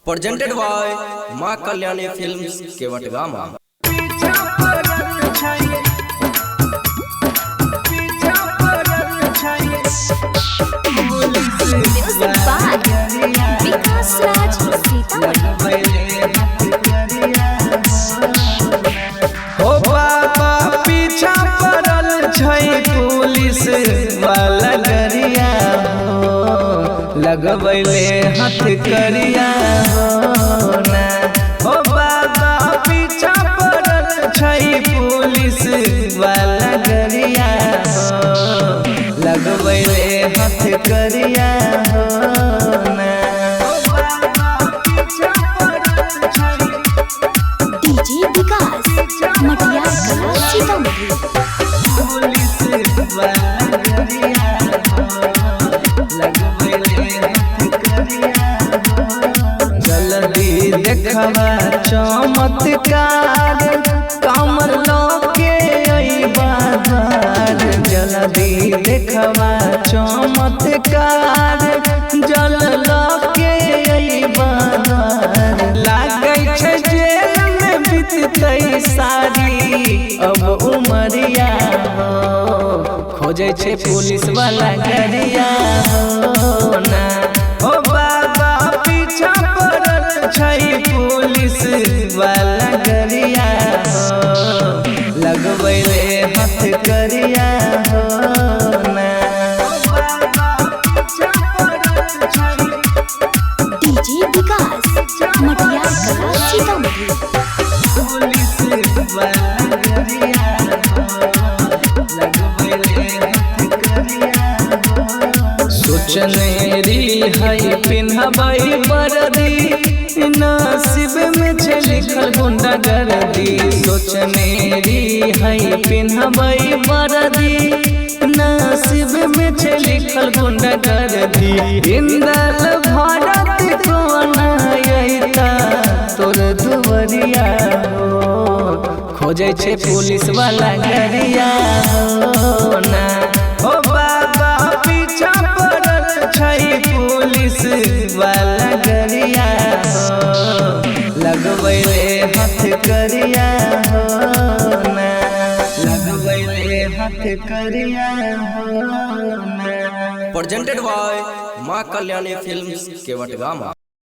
presented by Ma Kalyani Films Kevatgama. Music by Vikas Raj हो बाबा पीछा पड़ल छै पुलिस वाला गरिया हो लगबैले हाथ करिया हो ना। हो बाबा पीछा पड़ल छै पुलिस वाला गरिया हो लगबैले हाथ करिया हो ना। DJ विकास मटिया कला सीतामढ़ी। पुलिस वाला गरिया हो लगबैले हाथ करिया हो। जल्दी देखबा चमत्कार कमर लके अइबा घर। जल्दी देखबा चमत्कार जल लके अइबा घर। लागै छै जेल में बीततै सारी अब उमरिया हो खोजे छै पुलिस वाला गरिया हो ना। हो बाबा पीछा पड़ल छै पुलिस वाला गरिया हो लगबैले हाथ करिया हो ना। DJ विकास मटिया कला सीतामढ़ी। पुलिस वाला गरिया हो लगबैले हाथ करिया हो। सोचने है पिन्हबै बरदी नसीब में छै लिखल गुंडागर्दी। सोचने है पिन्हबै बरदी नसीब में छै लिखल गुंडागर्दी। इंदल भारत कोन अइता तोर दुवरिया हो खोजे छै पुलिस वाला गरिया हो ना। हो बाबा पीछा पड़ल छै पुलिस वाला गरिया हो लगबैले हाथ करिया हो ना। लगबैले हाथ करिया हो ना। Presented by Ma Kalyani Films Kevatgama.